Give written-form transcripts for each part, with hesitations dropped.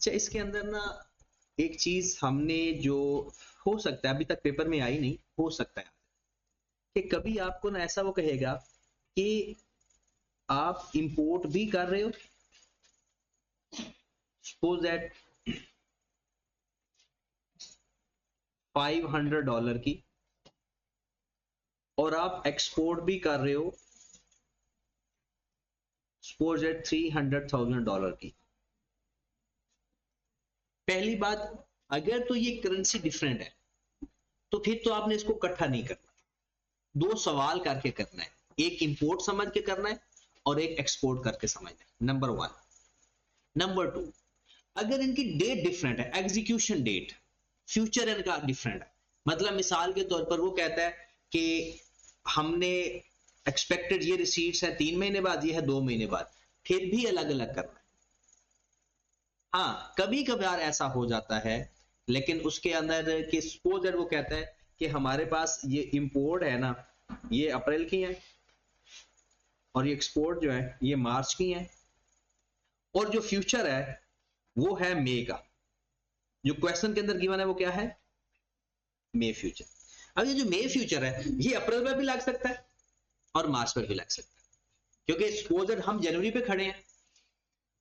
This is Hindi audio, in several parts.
अच्छा, इसके अंदर ना एक चीज हमने जो हो सकता है अभी तक पेपर में आई नहीं, हो सकता है कि कभी आपको ना ऐसा वो कहेगा कि आप इंपोर्ट भी कर रहे हो, सपोज दैट $500 की, और आप एक्सपोर्ट भी कर रहे हो सपोज दैट $300,000 की। पहली बात, अगर तो ये करेंसी डिफरेंट है तो फिर तो आपने इसको इकट्ठा नहीं करना, दो सवाल करके करना है, एक इंपोर्ट समझ के करना है और एक एक्सपोर्ट करके समझना है, नंबर 1। नंबर 2, अगर इनकी डेट डिफरेंट है, एग्जीक्यूशन डेट, फ्यूचर इनका डिफरेंट है, मतलब मिसाल के तौर पर वो कहता है कि हमने एक्सपेक्टेड ये रिसीट्स है 3 महीने बाद, ये है 2 महीने बाद, फिर भी अलग अलग करना है। हाँ, कभी कभार ऐसा हो जाता है, लेकिन उसके अंदर कि सपोज दैट वो कहता है कि हमारे पास ये इंपोर्ट है ना, ये अप्रैल की है और ये एक्सपोर्ट जो है ये मार्च की है, और जो फ्यूचर है वो है मई का। जो क्वेश्चन के अंदर गिवन है वो क्या है? मई फ्यूचर। अब ये जो मई फ्यूचर है ये अप्रैल में भी लग सकता है और मार्च में भी लग सकता है, क्योंकि सपोज दैट हम जनवरी पे खड़े हैं,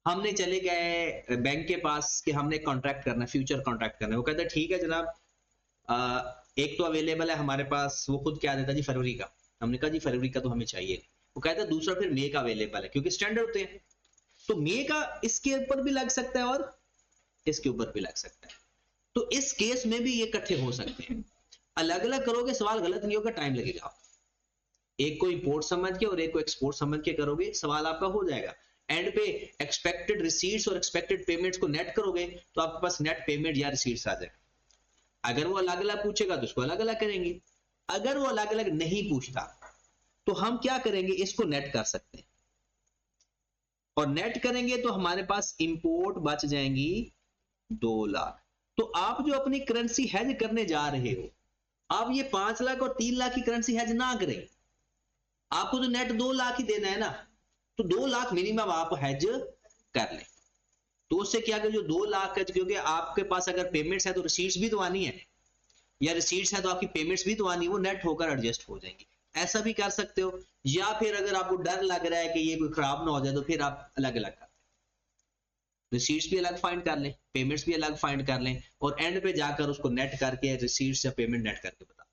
हमने चले गए बैंक के पास कि हमने कॉन्ट्रैक्ट करना है, फ्यूचर कॉन्ट्रैक्ट करना है, वो कहता है ठीक है जनाब, एक तो अवेलेबल है हमारे पास, वो खुद क्या देता जी, फरवरी का। हमने कहा जी फरवरी का तो हमें चाहिए नहीं, वो कहता है दूसरा फिर मई का अवेलेबल है, क्योंकि स्टैंडर्ड होते हैं, तो मई का इसके ऊपर भी लग सकता है और इसके ऊपर भी लग सकता है। तो इस केस में भी ये इकट्ठे हो सकते हैं। अलग अलग करोगे सवाल गलत नहीं होगा, टाइम लगेगा। एक को इंपोर्ट समझ के और एक को एक्सपोर्ट समझ के करोगे, सवाल आपका हो जाएगा। एंड पे एक्सपेक्टेड रिसीट्स और एक्सपेक्टेड पेमेंट्स को नेट करोगे तो आपके पास नेट पेमेंट या रिसीट्स आ जाएगा। अगर वो अलग अलग पूछेगा तो उसको अलग अलग करेंगे, अगर वो अलग अलग नहीं पूछता तो हम क्या करेंगे, इसको नेट कर सकते हैं, और नेट करेंगे तो हमारे पास इंपोर्ट बच जाएंगी 2 लाख। तो आप जो अपनी करेंसी हेज करने जा रहे हो, आप ये 5 लाख और 3 लाख की करेंसी हेज ना करें, आपको तो नेट 2 लाख ही देना है ना, तो 2 लाख मिनिमम आप हेज कर लें। तो उससे क्या कर, जो 2 लाख है, क्योंकि आपके पास अगर पेमेंट्स है तो रिसीट्स भी तो आनी है, या रिसीट्स है तो आपकी पेमेंट्स भी तो आनी है, वो नेट होकर एडजस्ट हो जाएंगी। ऐसा भी कर सकते हो, या फिर अगर आपको डर लग रहा है कि ये कोई खराब ना हो जाए तो फिर आप अलग अलग कर, रिसीट्स भी अलग फाइंड कर लें, पेमेंट्स भी अलग फाइंड कर लें, और एंड पे जाकर उसको नेट करके रिसीट्स या पेमेंट नेट करके बता।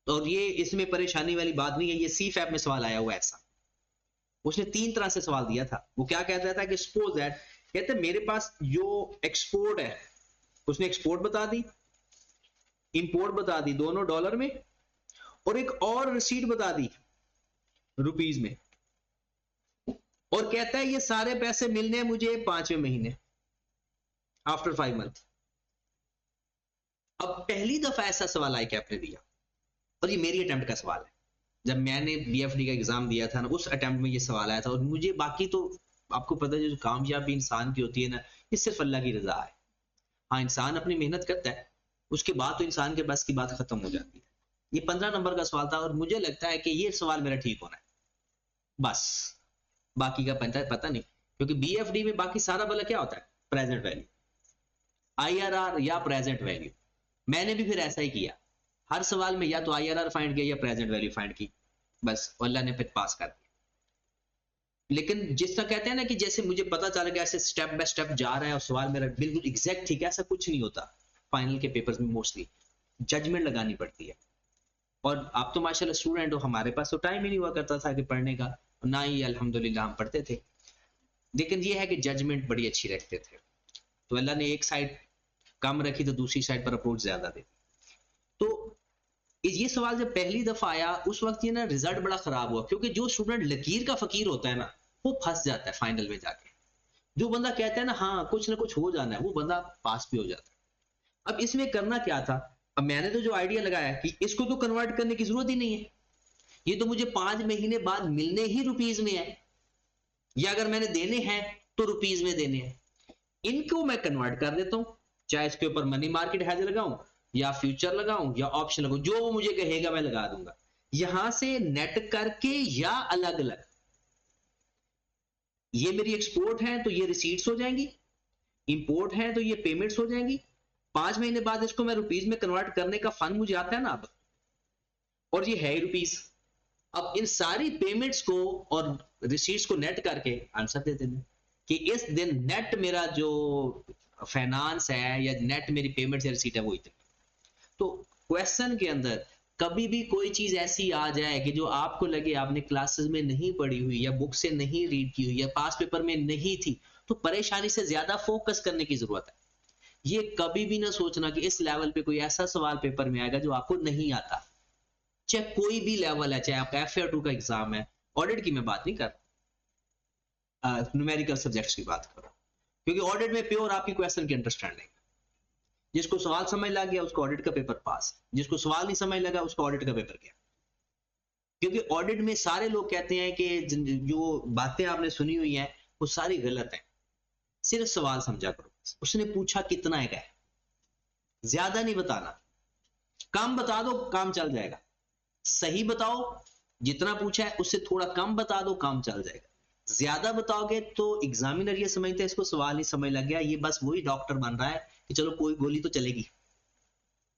तो ये इसमें परेशानी वाली बात नहीं है, ये CFAP में सवाल आया हुआ ऐसा। उसने 3 तरह से सवाल दिया था। वो क्या कहता था कि सपोज दैट, कहते मेरे पास जो एक्सपोर्ट है, उसने एक्सपोर्ट बता दी, इंपोर्ट बता दी, दोनों डॉलर में, और एक और रिसीट बता दी रुपीज में, और कहता है ये सारे पैसे मिलने हैं मुझे 5वें महीने, आफ्टर 5 मंथ। अब पहली दफा ऐसा सवाल आया कि आपने दिया, और ये मेरी अटेम्प्ट का सवाल है, जब मैंने BFD का एग्जाम दिया था ना, उस अटेम्प्ट में ये सवाल आया था, और मुझे बाकी तो आपको पता है जो कामयाबी इंसान की होती है ना, ये सिर्फ अल्लाह की रजा है। हाँ, इंसान अपनी मेहनत करता है, उसके बाद तो इंसान के बस की बात खत्म हो जाती है। ये 15 नंबर का सवाल था, और मुझे लगता है कि ये सवाल मेरा ठीक होना है, बस बाकी का पता नहीं, क्योंकि BFD में बाकी सारा वाला क्या होता है, प्रेजेंट वैल्यू, IRR या प्रेजेंट वैल्यू। मैंने भी फिर ऐसा ही किया, हर सवाल में या तो IRR फाइंड किया या प्रेजेंट वैल्यू फाइंड की, बस अल्लाह ने फिर पास कर दिया। लेकिन जिस तरह कहते हैं ना कि जैसे मुझे पता चला कि ऐसे स्टेप बाय स्टेप जा रहा है और सवाल मेरा बिल्कुल एग्जैक्ट ठीक है, ऐसा कुछ नहीं होता। फाइनल के पेपर्स में मोस्टली जजमेंट लगानी पड़ती है, और आप तो माशाल्लाह स्टूडेंट हो, हमारे पास तो टाइम ही नहीं हुआ करता था कि पढ़ने का, ना ही अल्हम्दुलिल्लाह हम पढ़ते थे। लेकिन ये है कि जजमेंट बड़ी अच्छी रखते थे, तो अल्लाह ने एक साइड कम रखी तो दूसरी साइड पर अप्रोच ज्यादा दी। तो ये सवाल जब पहली दफा आया उस वक्त ये ना रिजल्ट बड़ा खराब हुआ, क्योंकि जो स्टूडेंट लकीर का फकीर होता है ना, वो फंस जाता है फाइनल में जाके। जो बंदा कहता है ना हाँ कुछ ना कुछ हो जाना है, वो बंदा पास भी हो जाता है। अब इसमें करना क्या था, अब मैंने तो जो आइडिया लगाया कि इसको तो कन्वर्ट करने की जरूरत ही नहीं है, ये तो मुझे 5 महीने बाद मिलने ही रुपीज में है, या अगर मैंने देने हैं तो रुपीज में देने हैं, इनको मैं कन्वर्ट कर देता हूं, चाहे इसके ऊपर मनी मार्केट हेज लगाऊं या फ्यूचर लगाऊं या ऑप्शन लगाऊं, जो वो मुझे कहेगा मैं लगा दूंगा, यहां से नेट करके या अलग अलग। ये मेरी एक्सपोर्ट है तो ये रिसीट्स हो जाएंगी, इंपोर्ट है तो ये पेमेंट्स हो जाएंगी, 5 महीने बाद इसको मैं रुपीज में कन्वर्ट करने का फंड मुझे आता है ना अब, और ये है रुपीज। अब इन सारी पेमेंट्स को और रिसीट्स को नेट करके आंसर दे देना कि इस दिन नेट मेरा जो फाइनेंस है या नेट मेरी पेमेंट या रिसीट है वो इतनी। तो क्वेश्चन के अंदर कभी भी कोई चीज ऐसी आ जाए कि जो आपको लगे आपने क्लासेस में नहीं पढ़ी हुई या बुक से नहीं रीड की हुई या पास पेपर में नहीं थी, तो परेशानी से ज्यादा फोकस करने की जरूरत है। ये कभी भी ना सोचना कि इस लेवल पे कोई ऐसा सवाल पेपर में आएगा जो आपको नहीं आता, चाहे कोई भी लेवल है, चाहे आपका FA2 का एग्जाम है, ऑडिट की मैं बात नहीं कर रहा, न्यूमेरिकल सब्जेक्ट्स की बात कर रहा हूं, क्योंकि ऑडिट में प्योर आपकी क्वेश्चन की अंडरस्टैंडिंग, जिसको सवाल समझ लग गया उसको ऑडिट का पेपर पास, जिसको सवाल नहीं समझ लगा उसको ऑडिट का पेपर गया। क्योंकि ऑडिट में सारे लोग कहते हैं कि जो बातें आपने सुनी हुई हैं वो सारी गलत हैं, सिर्फ सवाल समझा करो। उसने पूछा कितना है, ज्यादा नहीं बताना, कम बता दो काम चल जाएगा, सही बताओ, जितना पूछा है उससे थोड़ा कम बता दो काम चल जाएगा। ज्यादा बताओगे तो एग्जामिनर ये समझते हैं इसको सवाल नहीं समझ लग गया, ये बस वही डॉक्टर बन रहा है कि चलो कोई गोली तो चलेगी।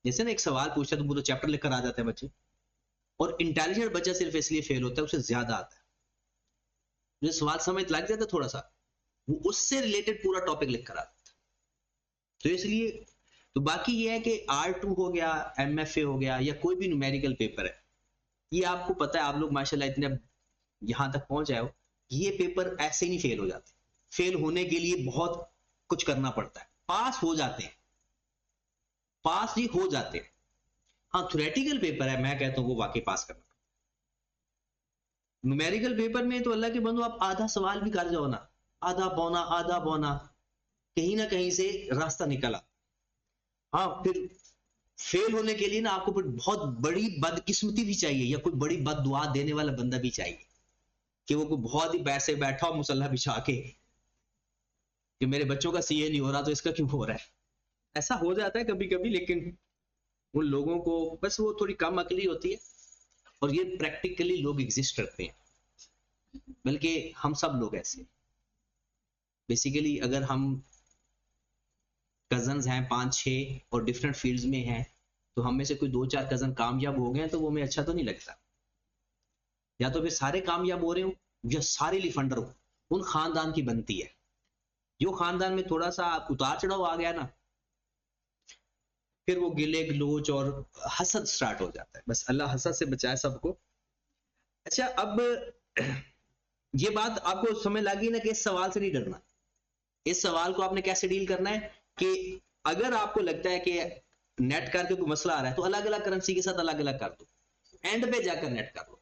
जैसे ना एक सवाल पूछता है तो पूरा चैप्टर लेकर आ जाते हैं बच्चे, और इंटेलिजेंट बच्चा सिर्फ इसलिए फेल होता है उसे ज्यादा आता है, जो सवाल समझ लग जाता है थोड़ा सा वो उससे रिलेटेड पूरा टॉपिक लिख कर आता है। तो इसलिए तो बाकी ये है कि R2 हो गया, MFA हो गया, या कोई भी न्यूमेरिकल पेपर है, ये आपको पता है, आप लोग माशाल्लाह इतने यहां तक पहुंच आए हो, ये पेपर ऐसे नहीं फेल हो जाते। फेल होने के लिए बहुत कुछ करना पड़ता है, पास हो जाते हैं, पास ही हो जाते हैं। हाँ थ्योरेटिकल पेपर है, मैं कहता हूं वो वाकई पास करना। न्यूमेरिकल पेपर में तो अल्लाह के बंदो आप आधा सवाल भी कर जाओ ना, आधा पौना कहीं ना कहीं से रास्ता निकला। हाँ फिर फेल होने के लिए ना आपको फिर बहुत बड़ी बदकिस्मती भी चाहिए, या कोई बड़ी बद दुआ देने वाला बंदा भी चाहिए कि वो कोई बहुत ही पैसे बैठा हो मुसल्ला बिछा के कि मेरे बच्चों का CA नहीं हो रहा तो इसका क्यों हो रहा है। ऐसा हो जाता है कभी कभी, लेकिन उन लोगों को बस वो थोड़ी कम अकली होती है, और ये प्रैक्टिकली लोग एग्जिस्ट करते हैं, बल्कि हम सब लोग ऐसे बेसिकली, अगर हम कजन्स हैं 5-6 और डिफरेंट फील्ड्स में हैं, तो हम में से कोई 2-4 कजन कामयाब हो गए तो वो हमें अच्छा तो नहीं लगता, या तो फिर सारे कामयाब हो रहे हो या सारे लिफंडर हो, उन खानदान की बनती है। जो खानदान में थोड़ा सा उतार चढ़ाव आ गया ना, फिर वो गिले गलोच और हसद स्टार्ट हो जाता है। बस अल्लाह हसद से बचाए सबको। अच्छा अब ये बात आपको समझ लगी ना कि इस सवाल से नहीं डरना। इस सवाल को आपने कैसे डील करना है कि अगर आपको लगता है कि नेट करके कोई मसला आ रहा है तो अलग अलग करेंसी के साथ अलग अलग कर दो, एंड पे जाकर नेट कर लो।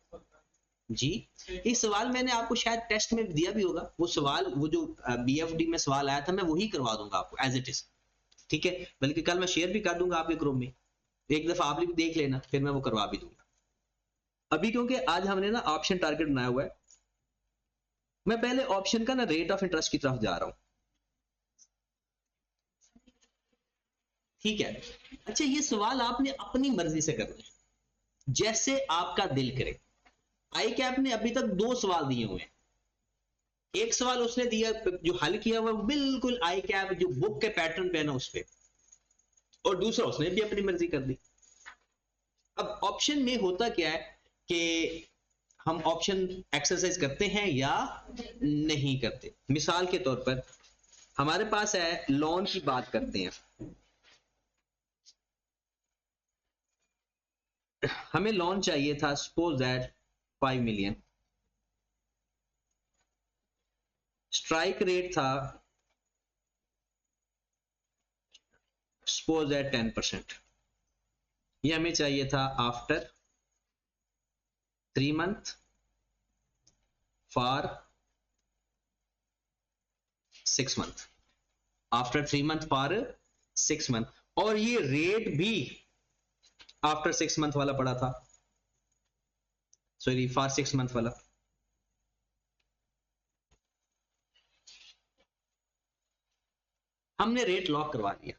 जी ये सवाल मैंने आपको शायद टेस्ट में दिया भी होगा, वो सवाल वो जो BFD में सवाल आया था मैं वही करवा दूंगा आपको एज इट इज, ठीक है। बल्कि कल मैं शेयर भी कर दूंगा आपके ग्रुप में, एक दफा आप भी देख लेना, फिर मैं वो करवा भी दूंगा। अभी क्योंकि आज हमने ना ऑप्शन टारगेट बनाया हुआ है, मैं पहले ऑप्शन का ना रेट ऑफ इंटरेस्ट की तरफ जा रहा हूं, ठीक है। अच्छा ये सवाल आपने अपनी मर्जी से करना है, जैसे आपका दिल करे। आई कैप ने अभी तक 2 सवाल दिए हुए हैं, एक सवाल उसने दिया जो हल किया हुआ बिल्कुल आई कैप जो बुक के पैटर्न पे है ना उस पे, और दूसरा उसने भी अपनी मर्जी कर दी। अब ऑप्शन में होता क्या है कि हम ऑप्शन एक्सरसाइज करते हैं या नहीं करते। मिसाल के तौर पर हमारे पास है लोन की बात करते हैं, हमें लोन चाहिए था suppose that 5 million, strike rate था सपोज दैट 10%, ये हमें चाहिए था after 3 month for 6 month, after 3 month for 6 month, और ये रेट भी आफ्टर 6 मंथ वाला पड़ा था, सॉरी फॉर 6 मंथ वाला। हमने रेट लॉक करवा दिया,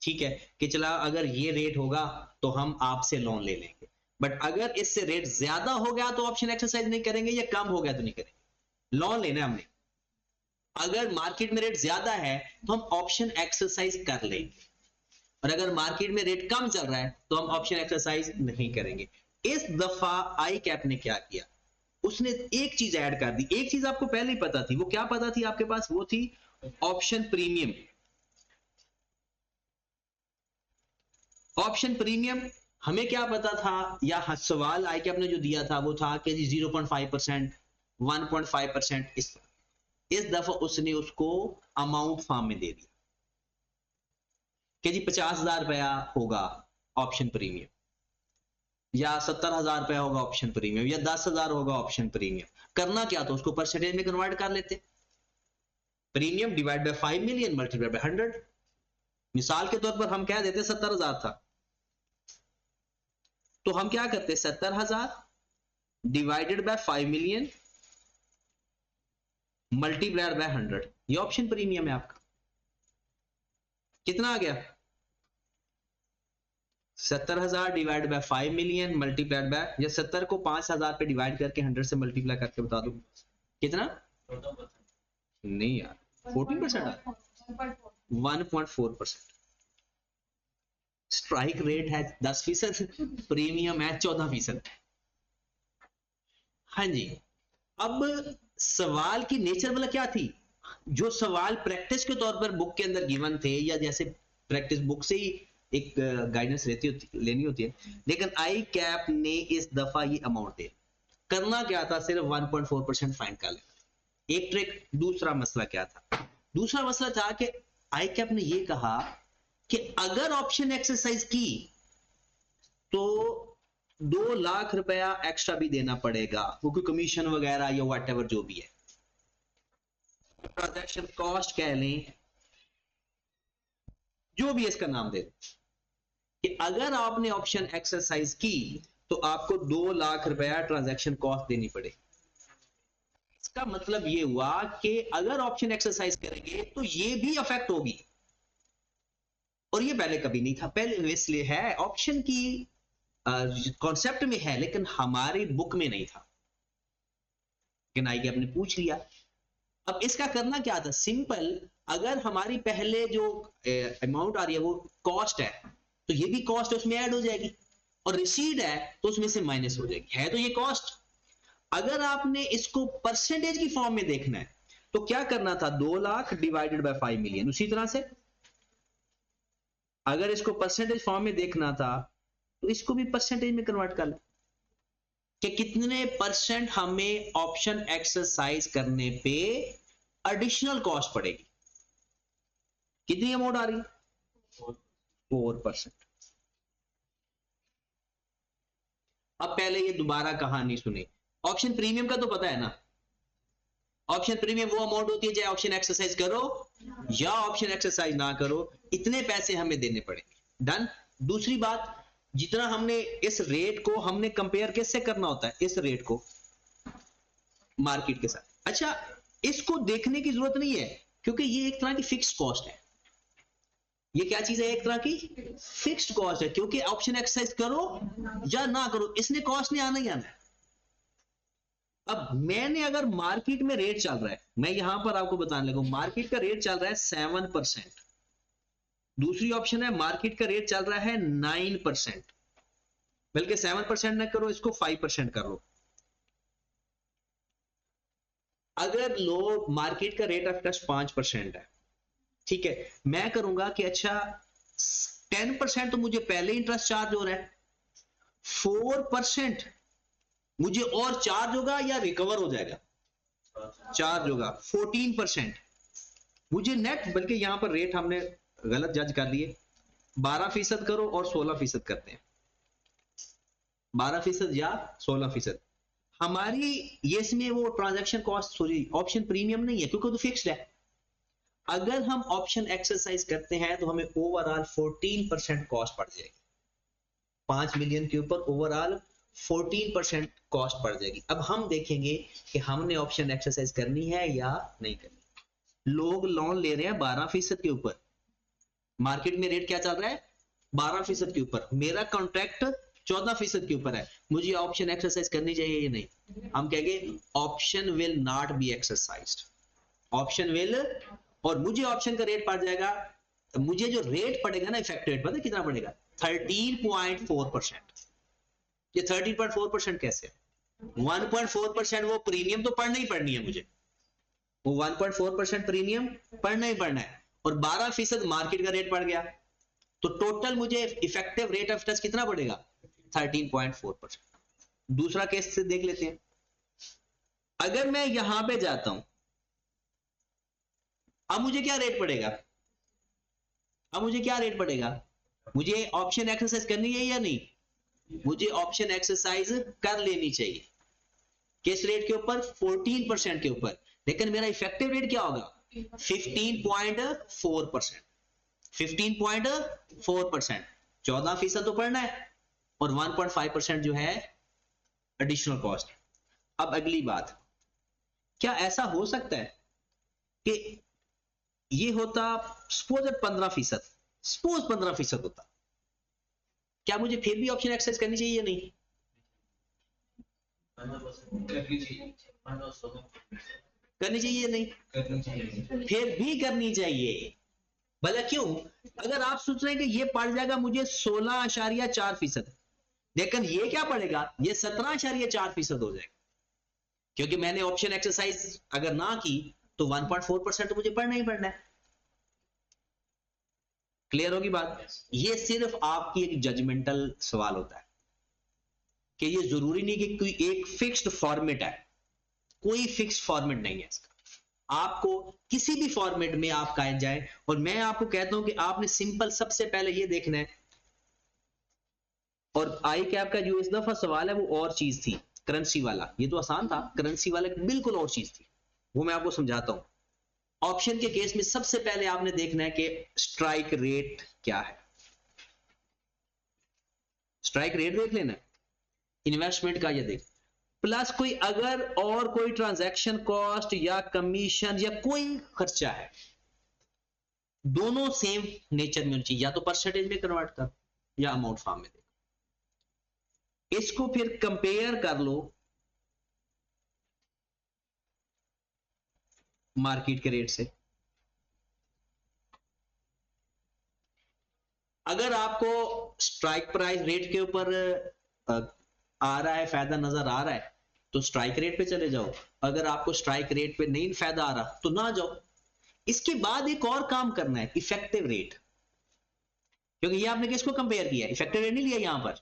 ठीक है कि चला अगर ये रेट होगा तो हम आपसे लोन ले लेंगे, बट अगर इससे रेट ज्यादा हो गया तो ऑप्शन एक्सरसाइज नहीं करेंगे, या कम हो गया तो नहीं करेंगे, लोन लेना है हमने। अगर मार्केट में रेट ज्यादा है तो हम ऑप्शन एक्सरसाइज कर लेंगे, और अगर मार्केट में रेट कम चल रहा है तो हम ऑप्शन एक्सरसाइज नहीं करेंगे। इस दफा आई कैप ने क्या किया, उसने एक चीज ऐड कर दी। एक चीज आपको पहले ही पता थी, वो क्या पता थी आपके पास, वो थी ऑप्शन प्रीमियम। ऑप्शन प्रीमियम हमें क्या पता था, या सवाल आई कैप ने जो दिया था वो था कि 0.5%, 1.5%, इस दफा उसने उसको अमाउंट फॉर्म में दे दिया कि जी 50,000 रुपया होगा ऑप्शन प्रीमियम, या 70,000 रुपया होगा ऑप्शन प्रीमियम, या 10,000 होगा ऑप्शन प्रीमियम। करना क्या था, उसको परसेंटेज में कन्वर्ट कर लेते, premium divide by 5 million multiply by 100। मिसाल के तौर पर हम कह देते 70,000 था, तो हम क्या करते 70,000 divided by 5 million multiplier by 100, ये ऑप्शन प्रीमियम है आपका। कितना आ गया, 70,000 divide by 5 million multiplied by, या 70 को 5,000 पे डिवाइड करके 100 से मल्टीप्लाई करके बता दो कितना। नहीं यार, 14%, 1.4%। स्ट्राइक रेट है 10%, प्रीमियम है 14%। हाँ जी, अब सवाल की नेचर मतलब क्या थी, जो सवाल प्रैक्टिस के तौर पर बुक के अंदर गिवन थे, या जैसे प्रैक्टिस बुक से ही एक गाइडेंस लेनी होती है, लेकिन आई कैप ने इस दफा ये अमाउंट दे, करना क्या था, सिर्फ 1.4% फाइंड कर लेना, एक ट्रिक। दूसरा मसला क्या था, दूसरा मसला था कि आई कैप ने ये कहा कि अगर ऑप्शन एक्सरसाइज की तो 2 लाख रुपया एक्स्ट्रा भी देना पड़ेगा, क्योंकि कमीशन वगैरह या व्हाटएवर जो भी है, ट्रांजैक्शन कॉस्ट कह लें, जो भी इसका नाम दे, कि अगर आपने ऑप्शन एक्सरसाइज की तो आपको 2 लाख रुपया ट्रांजैक्शन कॉस्ट देनी पड़ेगी। इसका मतलब ये हुआ कि अगर ऑप्शन एक्सरसाइज करेंगे तो ये भी अफेक्ट होगी, और ये पहले कभी नहीं था। पहले इसलिए है, ऑप्शन की कॉन्सेप्ट में है लेकिन हमारी बुक में नहीं था, लेकिन आई कैप ने पूछ लिया। अब इसका करना क्या था, सिंपल, अगर हमारी पहले जो अमाउंट आ रही है वो कॉस्ट है, तो ये भी कॉस्ट उसमें ऐड हो जाएगी, और रिसीड है तो उसमें से माइनस हो जाएगी, है तो ये कॉस्ट। अगर आपने इसको परसेंटेज की फॉर्म में देखना है तो क्या करना था, 2 लाख डिवाइडेड बाय 5 मिलियन। उसी तरह से अगर इसको परसेंटेज फॉर्म में देखना था तो इसको भी परसेंटेज में कन्वर्ट कर लें कि कितने परसेंट हमें ऑप्शन एक्सरसाइज करने पे एडिशनल कॉस्ट पड़ेगी। कितनी अमाउंट आ रही, 4%। अब पहले ये दोबारा कहानी सुने, ऑप्शन प्रीमियम का तो पता है ना, ऑप्शन प्रीमियम वो अमाउंट होती है चाहे ऑप्शन एक्सरसाइज करो या ऑप्शन एक्सरसाइज ना करो, इतने पैसे हमें देने पड़ेंगे। डन। दूसरी बात, जितना हमने इस रेट को हमने कंपेयर किससे करना होता है, इस रेट को मार्केट के साथ। अच्छा, इसको देखने की जरूरत नहीं है क्योंकि ये एक तरह की फिक्स्ड कॉस्ट है। ये क्या चीज है, एक तरह की फिक्स्ड कॉस्ट है, क्योंकि ऑप्शन एक्सरसाइज करो या ना करो इसने कॉस्ट नहीं आना ही आना है। अब मैंने अगर मार्केट में रेट चल रहा है, मैं यहां पर आपको बताने लगा, मार्केट का रेट चल रहा है 7%, दूसरी ऑप्शन है मार्केट का रेट चल रहा है 9%, बल्कि 7% ना करो, इसको 5% कर लो। अगर लो मार्केट का रेट ऑफ इंटरेस्ट 5% है, ठीक है, मैं करूंगा कि अच्छा 10% तो मुझे पहले इंटरेस्ट चार्ज हो रहा है, 4% मुझे और चार्ज होगा या रिकवर हो जाएगा, चार्ज होगा, 14% मुझे नेट, बल्कि यहां पर रेट हमने गलत जज कर लिए, 12% करो और 16% करते हैं, 12% या 16%। हमारी ये इसमें वो transaction cost, sorry option premium नहीं है क्योंकि तो फिक्स्ड है। अगर हम ऑप्शन एक्सरसाइज करते हैं तो हमें ओवरऑल 14% कॉस्ट पड़ जाएगी, 5 मिलियन के ऊपर ओवरऑल 14% कॉस्ट पड़ जाएगी। अब हम देखेंगे कि हमने ऑप्शन एक्सरसाइज करनी है या नहीं करनी। लोग लोन ले रहे हैं 12% के ऊपर, मार्केट में रेट क्या चल रहा है 12% के ऊपर, मेरा कॉन्ट्रैक्ट 14% के ऊपर है, मुझे ऑप्शन एक्सरसाइज करनी चाहिए या नहीं। हम कहेंगे option will not be exercised, option will, और मुझे ऑप्शन का रेट पड़ जाएगा, मुझे जो रेट पड़ेगा ना इफेक्टिव रेट, पता है कितना पड़ेगा? 13.4%। ये 13.4% कैसे? 1.4% वो प्रीमियम तो पढ़ना ही पड़नी है मुझे, वो 1.4% प्रीमियम पढ़ना ही पढ़ना है, और 12% मार्केट का रेट पड़ गया, तो टोटल मुझे इफेक्टिव रेट ऑफ इंटरेस्ट कितना पड़ेगा? 13.4%। दूसरा केस से देख लेते हैं। अगर मैं यहां पे जाता हूं, अब मुझे क्या रेट पड़ेगा? अब मुझे क्या रेट पड़ेगा? मुझे ऑप्शन एक्सरसाइज करनी है या नहीं? मुझे ऑप्शन एक्सरसाइज कर लेनी चाहिए। किस रेट के ऊपर? 14% के ऊपर। लेकिन मेरा इफेक्टिव रेट क्या होगा? 15.4%। 15.4%, 14% तो पढ़ना है, और 1.5% जो है एडिशनल कॉस्ट। अब अगली बात, क्या ऐसा हो सकता है कि ये होता, सपोज 15%, सपोज 15% होता, क्या मुझे फिर भी ऑप्शन एक्सरसाइज करनी चाहिए या नहीं? करनी चाहिए या नहीं? फिर भी करनी चाहिए। भला क्यों? अगर आप सोच रहे हैं कि ये पड़ जाएगा मुझे 16.4%, लेकिन ये क्या पड़ेगा? ये 17.4% हो जाएगा, क्योंकि मैंने ऑप्शन एक्सरसाइज अगर ना की तो 1.4% तो मुझे पढ़ना ही पड़ना है। क्लियर होगी बात? ये सिर्फ आपकी एक जजमेंटल सवाल होता है कि ये जरूरी नहीं कि कोई एक फिक्स्ड फॉर्मेट है, कोई फिक्स्ड फॉर्मेट नहीं है इसका, आपको किसी भी फॉर्मेट में आप कह जाए। और मैं आपको कहता हूं कि आपने सिंपल सबसे पहले ये देखना है, और आई कैप का जो इस दफा सवाल है वो और चीज थी, करेंसी वाला, ये तो आसान था, करेंसी वाला बिल्कुल और चीज थी, वो मैं आपको समझाता हूं। ऑप्शन के केस में सबसे पहले आपने देखना है कि स्ट्राइक रेट क्या है। स्ट्राइक रेट देख लेना, इन्वेस्टमेंट का ये देख, प्लस कोई अगर और कोई ट्रांजैक्शन कॉस्ट या कमीशन या कोई खर्चा है, दोनों सेम नेचर में होनी चाहिए, या तो परसेंटेज में कन्वर्ट कर या अमाउंट फॉर्म में देख। इसको फिर कंपेयर कर लो मार्केट के रेट से। अगर आपको स्ट्राइक प्राइस रेट के ऊपर आ रहा है, फायदा नजर आ रहा है, तो स्ट्राइक रेट पे चले जाओ। अगर आपको स्ट्राइक रेट पे नहीं फायदा आ रहा तो ना जाओ। इसके बाद एक और काम करना है, इफेक्टिव रेट, क्योंकि ये आपने किसको कंपेयर किया? इफेक्टिव रेट नहीं लिया यहां पर,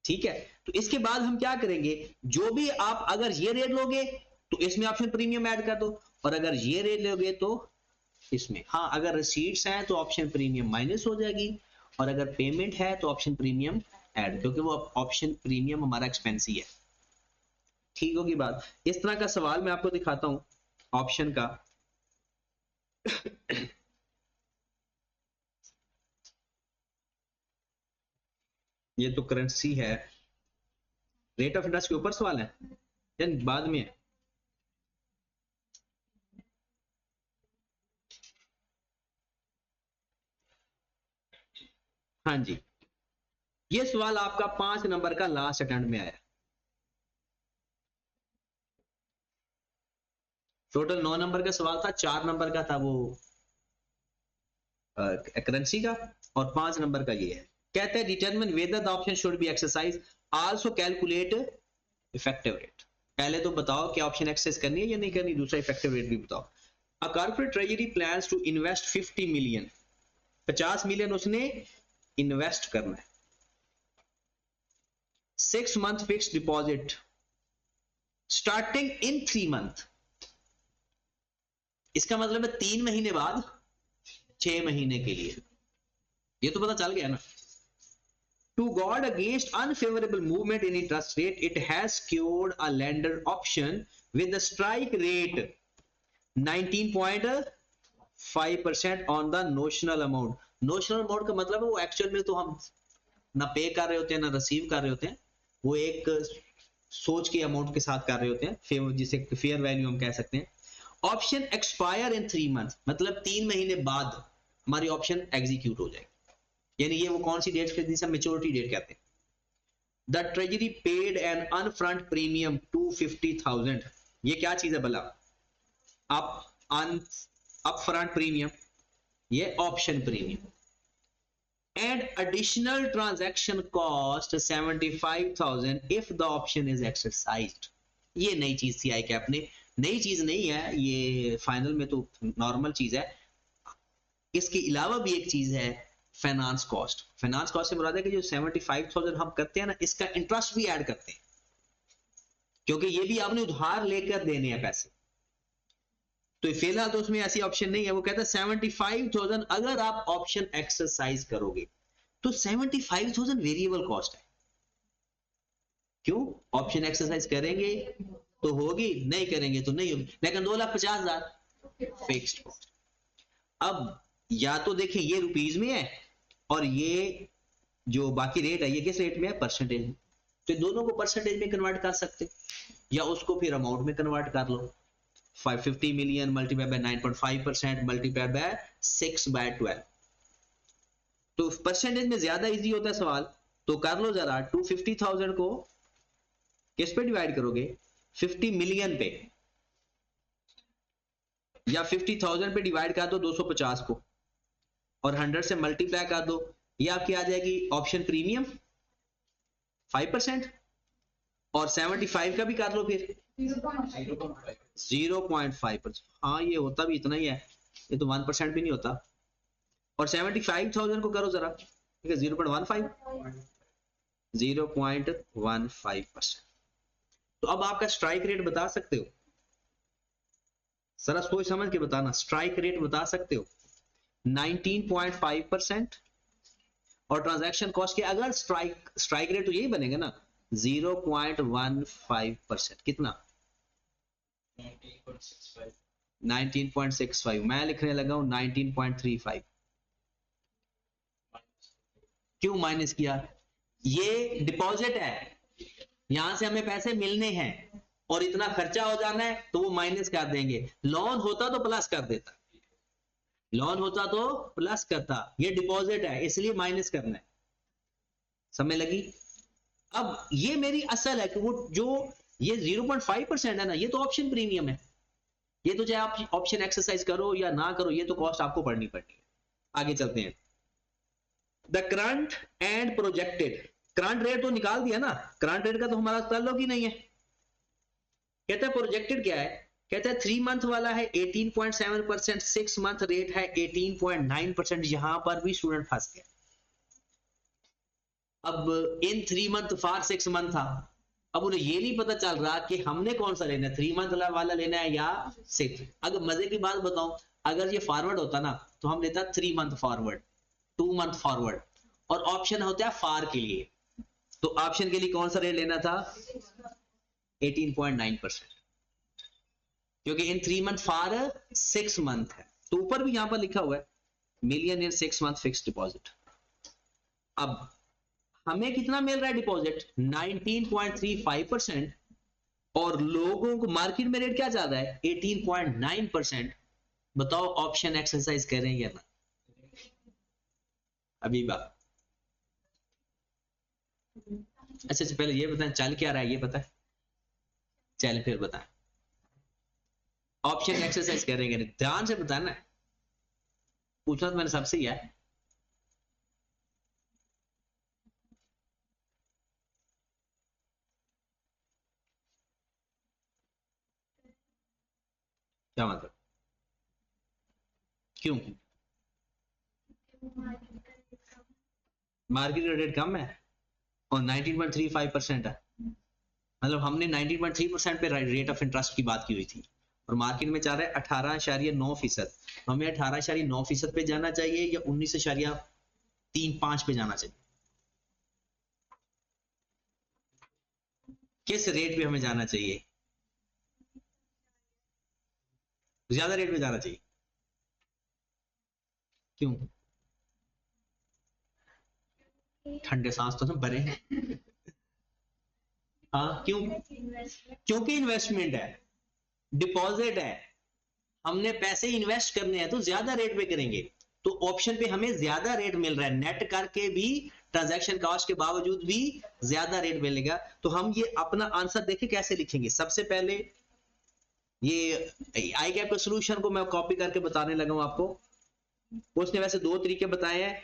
ठीक है? तो इसके बाद हम क्या करेंगे, जो भी आप अगर ये रेट लोगे तो इसमें ऑप्शन प्रीमियम ऐड कर दो, और अगर ये रेट लोगे तो इसमें, हाँ अगर रिसीट्स हैं तो ऑप्शन प्रीमियम माइनस हो जाएगी, और अगर पेमेंट है तो ऑप्शन प्रीमियम ऐड, क्योंकि वो ऑप्शन प्रीमियम हमारा एक्सपेंस ही है। ठीक होगी बात? इस तरह का सवाल मैं आपको दिखाता हूं ऑप्शन का। ये तो करेंसी है, रेट ऑफ इंटरेस्ट के ऊपर सवाल है या बाद में है? हाँ जी, ये सवाल आपका 5 नंबर का लास्ट अटेम्प्ट में आया। टोटल 9 नंबर का सवाल था, 4 नंबर का था वो करेंसी का, और 5 नंबर का ये है। कहते हैं determine whether the option should be exercise, also calculate effective rate. पहले तो बताओ कि ऑप्शन एक्सरसाइज करनी है या नहीं करनी, दूसरा इफेक्टिव रेट भी बताओ। A corporate treasury plans to invest 50 million, 50 million उसने इन्वेस्ट करना है। 6 month fix deposit starting in 3 month, इसका मतलब है 3 महीने बाद 6 महीने के लिए, ये तो पता चल गया ना। To guard against unfavorable movement in interest rate, it has secured a lender option with the strike rate 19.5% on the notional amount. Notional amount का मतलब है वो एक्चुअल में तो हम ना पे कर रहे होते हैं ना रिसीव कर रहे होते हैं, वो एक सोच के अमाउंट के साथ कर रहे होते हैं, जिसे फेयर वैल्यू हम कह सकते हैं। ऑप्शन एक्सपायर इन 3 मंथ, मतलब 3 महीने बाद हमारी ऑप्शन एग्जीक्यूट हो जाएगी, यानी ये वो कौन सी डेट कहती है? मेच्योरिटी डेट कहते हैं। The treasury paid an upfront premium 250,000, ये क्या चीज है भला? अप फ्रंट प्रीमियम, ये option premium, and additional transaction cost 75,000 if the option is exercised. ये नई चीज थी आई कैप ने, नई चीज नहीं है ये, फाइनल में तो नॉर्मल चीज है। इसके अलावा भी एक चीज है फाइनेंस कॉस्ट। फाइनेंस कॉस्ट से मुराद है कि जो 75,000 हम करते हैं ना, इसका इंटरेस्ट भी ऐड करते हैं, क्योंकि ये भी आपने उधार लेकर देने हैं पैसे। तो फिलहाल तो उसमें ऐसी ऑप्शन नहीं है। वो कहता है 75,000 अगर आप ऑप्शन एक्सरसाइज करोगे तो 75,000 वेरिएबल कॉस्ट है। क्यों? ऑप्शन एक्सरसाइज करेंगे तो होगी, नहीं करेंगे तो नहीं होगी। लेकिन 2,50,000 फिक्स्ड कॉस्ट। अब या तो देखिए ये रुपीज में है और ये जो बाकी रेट है ये किस रेट में है? परसेंटेज में। तो दोनों को परसेंटेज में कन्वर्ट कर सकते, या उसको फिर अमाउंट में कन्वर्ट कर लो। 550 million multiply by 9.5% multiply by 6/12। तो परसेंटेज में ज्यादा इजी होता है सवाल, तो कर लो जरा। 250,000 को किस पे डिवाइड करोगे? 50 मिलियन पे, या 50,000 पे डिवाइड कर दो 250 को, और 100 से मल्टीप्लाई कर दो। ये आपकी आ जाएगी ऑप्शन प्रीमियम 5%, और 75 का भी कर लो फिर 0.5%। हाँ ये होता भी इतना ही है, ये तो 1% भी नहीं होता। और 75,000 को करो जरा, ठीक है, 0.15%। तो अब आपका स्ट्राइक रेट बता सकते हो? जरा सोच समझ के बताना, स्ट्राइक रेट बता सकते हो? 19.5%। और ट्रांजैक्शन कॉस्ट के अगर स्ट्राइक रेट तो यही बनेगा ना, 0.15%। कितना? 19.65। मैं लिखने लगा हूं 19.35। क्यों माइनस किया? ये डिपॉजिट है, यहां से हमें पैसे मिलने हैं और इतना खर्चा हो जाना है, तो वो माइनस कर देंगे। लोन होता तो प्लस कर देता, लोन होता तो प्लस करता, ये डिपॉजिट है इसलिए माइनस करना है। समझ लगी? अब ये मेरी असल है कि वो जो ये 0.5% है ना, ये तो ऑप्शन प्रीमियम है। ये तो चाहे आप ऑप्शन एक्सरसाइज करो या ना करो, ये तो कॉस्ट आपको पढ़नी पड़नी है। आगे चलते हैं। The current and projected, current rate तो निकाल दिया ना, करंट रेट का तो हमारा ताल्लुक ही नहीं है। कहता है प्रोजेक्टेड क्या है? कहता है 3 मंथ वाला है 18.7%, 6 मंथ रेट है 18.9%। यहां पर भी स्टूडेंट फंस गया। अब इन 3 मंथ फॉर 6 मंथ था, अब उन्हें ये नहीं पता चल रहा कि हमने कौन सा लेना है, 3 मंथ वाला लेना है या 6। अगर मजे की बात बताऊं, अगर ये फॉरवर्ड होता ना तो हम लेता 3 मंथ फॉरवर्ड, 2 मंथ फॉरवर्ड, और ऑप्शन होता है फार के लिए। तो ऑप्शन के लिए कौन सा रेट लेना था? 18.9%, क्योंकि इन 3 मंथ फॉर 6 मंथ है। तो ऊपर भी यहां पर लिखा हुआ है million in 6 month fix deposit. अब हमें कितना मिल रहा है डिपॉजिट? 19.35%, और लोगों को मार्केट में रेट क्या चल रहा है? 18.9%। बताओ ऑप्शन एक्सरसाइज करें या ना? अभी बात अच्छा, पहले ये बताएं चल क्या रहा है, ये पता है? चल फिर बताएं, ऑप्शन एक्सरसाइज करेंगे? ध्यान से बताना, पूछना तो मैंने सबसे ही है। क्या मतलब? क्यों? मार्केट का रेट कम है और 19.35% है। मतलब हमने 19.3% पे रेट ऑफ इंटरेस्ट की बात की हुई थी, और मार्केट में चाह रहा है 18.9%। हमें 18.9% पे जाना चाहिए या 19.35 पे जाना चाहिए? किस रेट पे हमें जाना चाहिए? ज्यादा रेट पे जाना चाहिए। क्यों? ठंडे सांस तो भरे हैं। हाँ क्यों? क्योंकि इन्वेस्टमेंट है, डिपॉजिट है, हमने पैसे इन्वेस्ट करने हैं तो ज्यादा रेट पे करेंगे। तो ऑप्शन पे हमें ज्यादा रेट मिल रहा है, नेट करके भी, ट्रांजैक्शन कॉस्ट के बावजूद भी ज्यादा रेट मिलेगा। तो हम ये अपना आंसर देखें कैसे लिखेंगे। सबसे पहले ये आई कैप के सोल्यूशन को मैं कॉपी करके बताने लगा हूं आपको। उसने वैसे दो तरीके बताए हैं।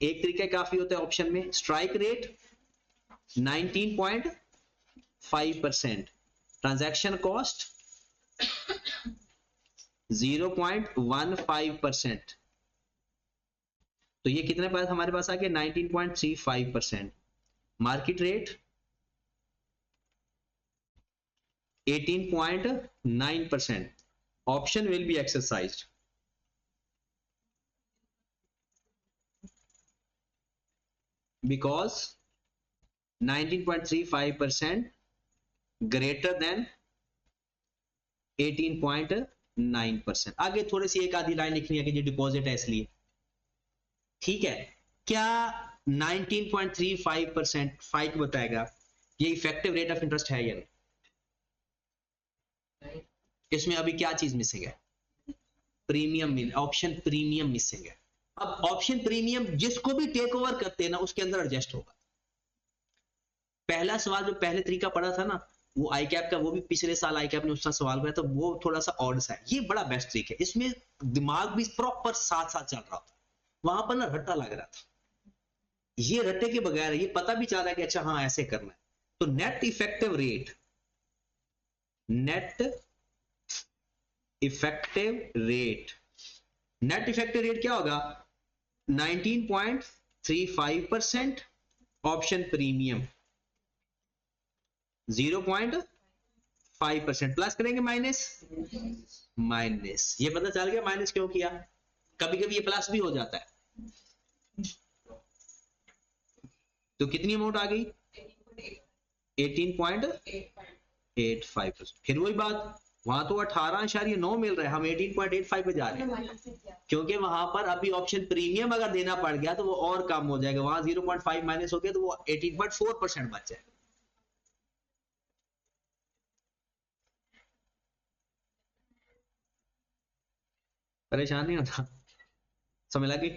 एक तरीका काफी होता है ऑप्शन में, स्ट्राइक रेट 19.5%, ट्रांजैक्शन कॉस्ट 0.15%। तो ये कितने पास हमारे पास आ गया 19.35%। Market rate 18.9%। Option will be exercised. because 19.35% greater than 18.9%। आगे थोड़ी सी एक आधी लाइन लिखनी है कि ये डिपॉजिट है इसलिए, ठीक है। क्या 19.35% फाइक बताएगा ये इफेक्टिव रेट ऑफ इंटरेस्ट है या नहीं? इसमें अभी क्या चीज मिसिंग है? प्रीमियम, ऑप्शन प्रीमियम मिसिंग है। अब ऑप्शन प्रीमियम जिसको भी टेक ओवर करते हैं ना उसके अंदर एडजस्ट होगा। पहला सवाल जो पहले तरीका पढ़ा था ना वो आई कैप का, वो भी पिछले साल आई कैप ने उसका सवाल किया, तो वो थोड़ा सा ऑड सा है। ये बड़ा बेस्ट ट्रिक है, इसमें दिमाग भी प्रॉपर साथ साथ चल रहा था। वहां पर ना रट्टा लग रहा था, ये रट्टे के बगैर ये पता भी चल रहा है कि अच्छा हाँ ऐसे करना है। तो net effective rate, net effective rate, net effective rate क्या होगा? 19.35%, ऑप्शन प्रीमियम 0.5%, प्लस करेंगे माइनस, माइनस। ये पता चल गया माइनस क्यों किया? कभी कभी ये प्लस भी हो जाता है। तो कितनी अमाउंट आ गई? 18.85%। फिर वही बात, वहां तो 18.9 मिल रहा है, हम 18.85 पे जा रहे हैं, क्योंकि वहां पर अभी ऑप्शन प्रीमियम अगर देना पड़ गया तो वो और कम हो जाएगा। वहां 0.5 माइनस हो गया तो वो 18.4% बच जाएगा। परेशान नहीं होता, समझ लगी?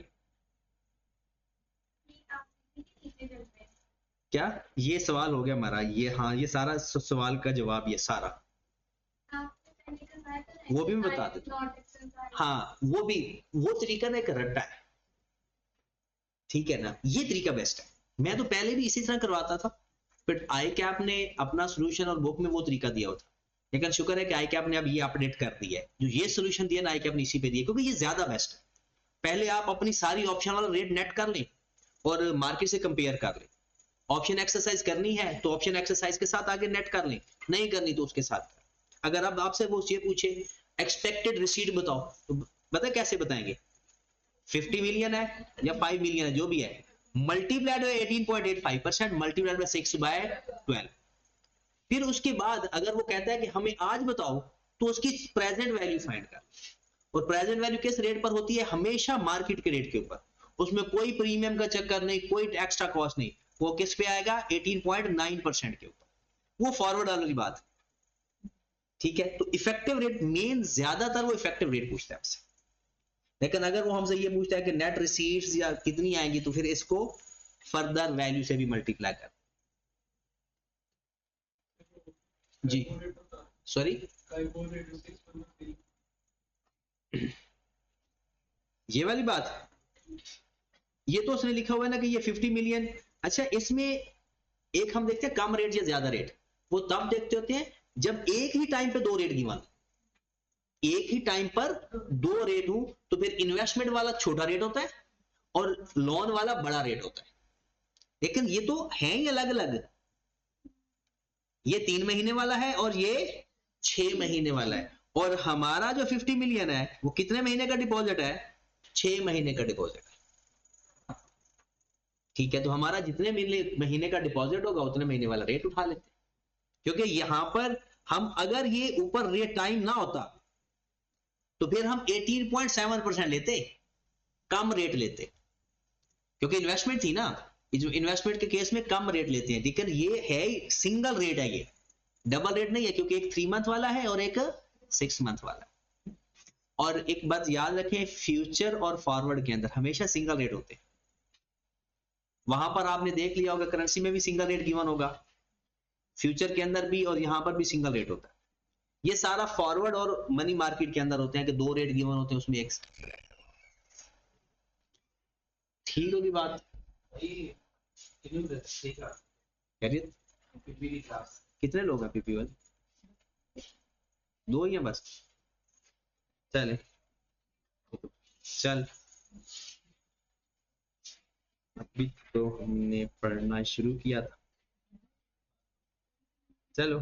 क्या ये सवाल हो गया हमारा? ये हाँ, ये सारा सवाल का जवाब ये सारा, वो भी मैं बता देता हूँ। हाँ वो भी, वो तरीका ना एक रट्टा है, ठीक है ना, ये तरीका बेस्ट है। मैं तो पहले भी इसी तरह करवाता था, बट आई कैप ने अपना सोल्यूशन और बुक में वो तरीका दिया होता, लेकिन शुक्र है कि आई कैप ने अब ये अपडेट कर दिया है। जो ये सोल्यूशन दिया ना आई कैप ने इसी पे दिया, क्योंकि ये ज्यादा बेस्ट है। पहले आप अपनी सारी ऑप्शन वाला रेट नेट कर लें और मार्केट से कंपेयर कर लें। ऑप्शन एक्सरसाइज करनी है तो ऑप्शन एक्सरसाइज के साथ आगे नेट कर लें, नहीं करनी तो उसके साथ। अगर अब आपसे वो ये पूछे एक्सपेक्टेड रिसीट बताओ, तो पता कैसे बताएंगे? 50 मिलियन है या 5 मिलियन है, जो भी है, मल्टीप्लाइड बाय 18.85%, मल्टीप्लाइड बाय 6/12। फिर उसके बाद अगर वो कहता है कि हमें आज बताओ, तो उसकी प्रेजेंट वैल्यू फाइंड कर, और प्रेजेंट वैल्यू किस रेट पर होती है? हमेशा मार्केट के रेट के ऊपर। उसमें कोई प्रीमियम का चक्कर नहीं, कोई एक्स्ट्रा कॉस्ट नहीं, वो किस पे आएगा? 18.9% के ऊपर। वो फॉरवर्ड वाली बात, ठीक है। तो इफेक्टिव रेट मेन, ज्यादातर वो इफेक्टिव रेट पूछता है हमसे, लेकिन अगर वो हमसे ये पूछता है कि नेट रिसीट्स या कितनी आएंगी, तो फिर इसको फर्दर वैल्यू से भी मल्टीप्लाई कर। जी सॉरी, ये वाली बात, ये तो उसने लिखा हुआ है ना कि ये 50 मिलियन। अच्छा, इसमें एक हम देखते हैं कम रेट या ज्यादा रेट, वो तब देखते होते हैं जब एक ही टाइम पे दो रेट गिवन, एक ही टाइम पर दो रेट हो, तो फिर इन्वेस्टमेंट वाला छोटा रेट होता है और लोन वाला बड़ा रेट होता है। लेकिन ये तो है ही अलग अलग, ये 3 महीने वाला है और ये 6 महीने वाला है। और हमारा जो 50 मिलियन है वो कितने महीने का डिपॉजिट है? 6 महीने का डिपॉजिट, ठीक है। तो हमारा जितने महीने का डिपॉजिट होगा उतने महीने वाला रेट उठा लेते, क्योंकि यहां पर हम अगर ये ऊपर रेट टाइम ना होता तो फिर हम 18.7% लेते, कम रेट लेते, क्योंकि इन्वेस्टमेंट थी ना। इन्वेस्टमेंट के केस में कम रेट लेते हैं, लेकिन ये है सिंगल रेट है, ये डबल रेट नहीं है, क्योंकि एक 3 मंथ वाला है और एक 6 मंथ वाला है। और एक बात याद रखें, फ्यूचर और फॉरवर्ड के अंदर हमेशा सिंगल रेट होते हैं। वहां पर आपने देख लिया होगा करेंसी में भी सिंगल रेट गिवन होगा, फ्यूचर के अंदर भी, और यहां पर भी सिंगल रेट होता है। ये सारा फॉरवर्ड और मनी मार्केट के अंदर होते हैं कि दो रेट गिवन होते हैं, उसमें एक ठीक होगी बात। कितने लोग हैं पीपी वाले? दो ही हैं बस। चले चल, अभी तो हमने पढ़ना शुरू किया था। चलो